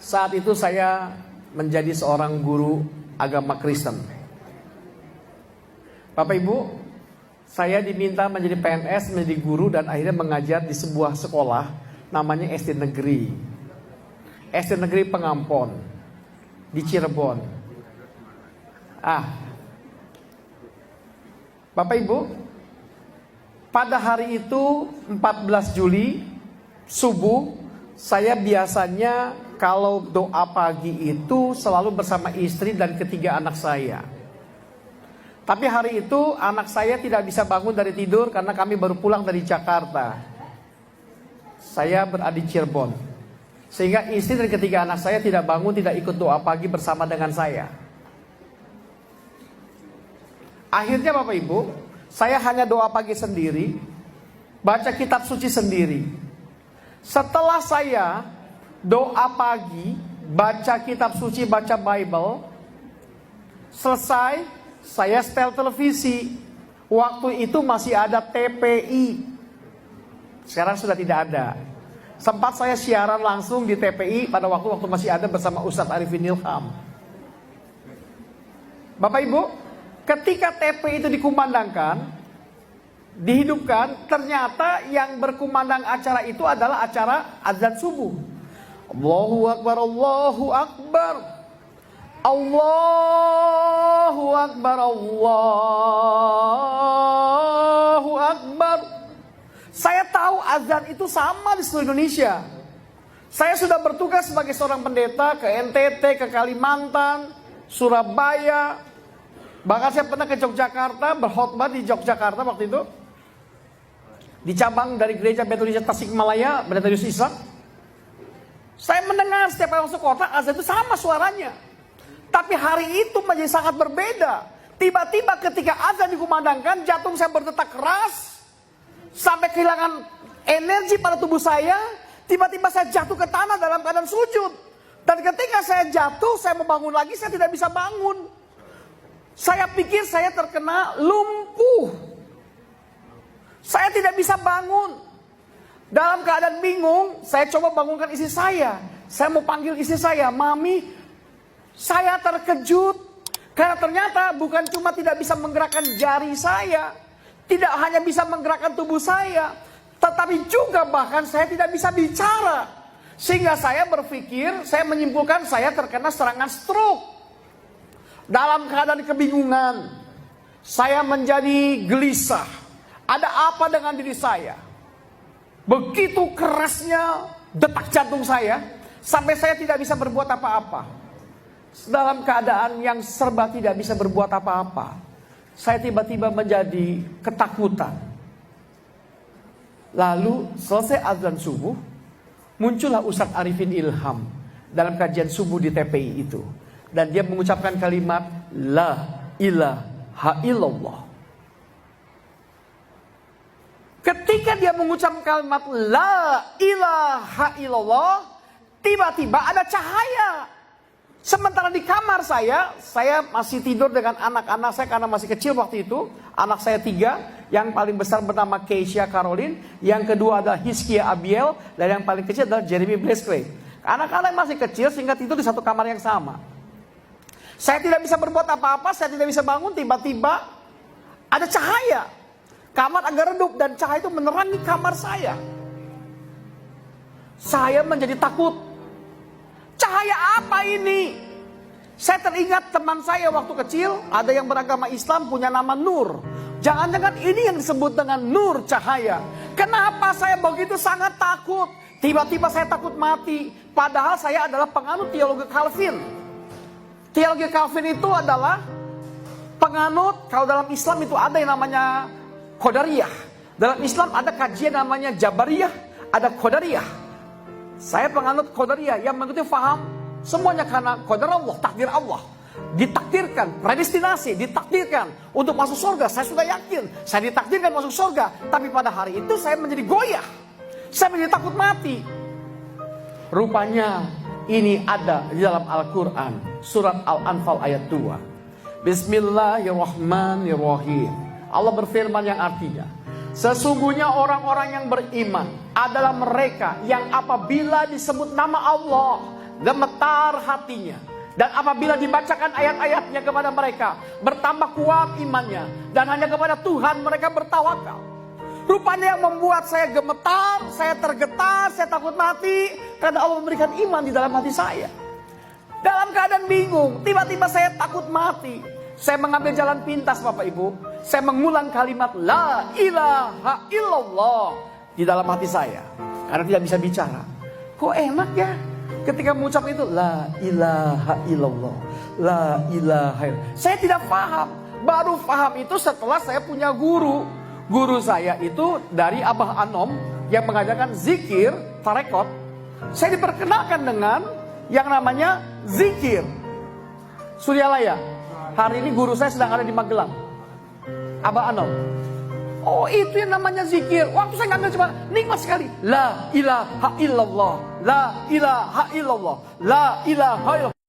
Saat itu saya menjadi seorang guru agama Kristen. Bapak Ibu, saya diminta menjadi PNS, menjadi guru, dan akhirnya mengajar di sebuah sekolah namanya SD Negeri. SD Negeri Pengampon di Cirebon. Bapak Ibu, pada hari itu 14 Juli subuh, saya biasanya kalau doa pagi itu selalu bersama istri dan ketiga anak saya. Tapi hari itu anak saya tidak bisa bangun dari tidur karena kami baru pulang dari Jakarta. Saya berada di Cirebon. Sehingga istri dan ketiga anak saya tidak bangun, tidak ikut doa pagi bersama dengan saya. Akhirnya Bapak Ibu, saya hanya doa pagi sendiri, baca kitab suci sendiri. Setelah saya doa pagi, baca kitab suci, baca Bible, selesai, saya setel televisi. Waktu itu masih ada TPI. Sekarang sudah tidak ada. Sempat saya siaran langsung di TPI pada waktu masih ada bersama Ustadz Arifin Ilham. Bapak Ibu, ketika TPI itu dikumandangkan, dihidupkan, ternyata yang berkumandang acara itu adalah acara azan subuh. Allahu Akbar, Allahu Akbar, Allahu Akbar, Allahu Akbar. Saya tahu azan itu sama di seluruh Indonesia. Saya sudah bertugas sebagai seorang pendeta ke NTT, ke Kalimantan, Surabaya. Bahkan saya pernah ke Yogyakarta, berkhotbah di Yogyakarta waktu itu. Di cabang dari gereja Bethlehem Tasikmalaya, Pendeta Yusuf Ishak. Saya mendengar setiap kali masuk kota, azan itu sama suaranya. Tapi hari itu menjadi sangat berbeda. Tiba-tiba ketika azan dikumandangkan, jantung saya berdetak keras. Sampai kehilangan energi pada tubuh saya. Tiba-tiba saya jatuh ke tanah dalam keadaan sujud. Dan ketika saya jatuh, saya mau bangun lagi, saya tidak bisa bangun. Saya pikir saya terkena lumpuh. Saya tidak bisa bangun. Dalam keadaan bingung, saya coba bangunkan istri saya. Saya mau panggil istri saya, Mami. Saya terkejut. Karena ternyata bukan cuma tidak bisa menggerakkan jari saya, tidak hanya bisa menggerakkan tubuh saya, tetapi juga bahkan saya tidak bisa bicara. Sehingga saya berpikir, saya menyimpulkan saya terkena serangan stroke. Dalam keadaan kebingungan, saya menjadi gelisah. Ada apa dengan diri saya? Begitu kerasnya detak jantung saya, sampai saya tidak bisa berbuat apa-apa. Dalam keadaan yang serba tidak bisa berbuat apa-apa, saya tiba-tiba menjadi ketakutan. Lalu selesai azan subuh, muncullah Ustadz Arifin Ilham dalam kajian subuh di TPI itu. Dan dia mengucapkan kalimat La ilaha illallah. Ketika dia mengucapkan kalimat La ilaha illallah, tiba-tiba ada cahaya. Sementara di kamar saya masih tidur dengan anak-anak saya karena masih kecil waktu itu. Anak saya 3, yang paling besar bernama Keisha Caroline, yang kedua adalah Hizkia Abiel, dan yang paling kecil adalah Jeremy Bleskley. Anak-anak masih kecil sehingga tidur di satu kamar yang sama. Saya tidak bisa berbuat apa-apa, saya tidak bisa bangun, tiba-tiba ada cahaya. Kamar agak redup dan cahaya itu menerangi kamar saya. Saya menjadi takut. Cahaya apa ini? Saya teringat teman saya waktu kecil, ada yang beragama Islam punya nama Nur. Jangan-jangan ini yang disebut dengan Nur cahaya. Kenapa saya begitu sangat takut? Tiba-tiba saya takut mati. Padahal saya adalah penganut teologi Calvin. Teologi Calvin itu adalah penganut, kalau dalam Islam itu ada yang namanya Qadariyah. Dalam Islam ada kajian namanya Jabariyah, ada Qadariyah. Saya penganut Qadariyah yang mengikuti faham semuanya karena qadar Allah, takdir Allah. Ditakdirkan, predestinasi, ditakdirkan untuk masuk surga. Saya sudah yakin, saya ditakdirkan masuk surga. Tapi pada hari itu saya menjadi goyah. Saya menjadi takut mati. Rupanya ini ada di dalam Al-Quran, surat Al-Anfal ayat 2. Bismillahirrahmanirrahim. Allah berfirman yang artinya, sesungguhnya orang-orang yang beriman adalah mereka yang apabila disebut nama Allah, gemetar hatinya. Dan apabila dibacakan ayat-ayatnya kepada mereka, bertambah kuat imannya. Dan hanya kepada Tuhan mereka bertawakal. Rupanya yang membuat saya gemetar, saya tergetar, saya takut mati. Karena Allah memberikan iman di dalam hati saya. Dalam keadaan bingung, tiba-tiba saya takut mati. Saya mengambil jalan pintas Bapak Ibu. Saya mengulang kalimat La ilaha illallah di dalam hati saya. Karena tidak bisa bicara. Kok enak ya ketika mengucap itu La ilaha illallah, La ilaha illallah. Saya tidak paham. Baru paham itu setelah saya punya guru. Guru saya itu dari Abah Anom yang mengajarkan zikir, tarekot. Saya diperkenalkan dengan yang namanya zikir. Suryalaya. Hari ini guru saya sedang ada di Magelang. Abah Anom. Oh, itu yang namanya zikir. Waktu saya ngambil cuma nikmat sekali. La ilaha illallah. La ilaha illallah. La ilaha illallah.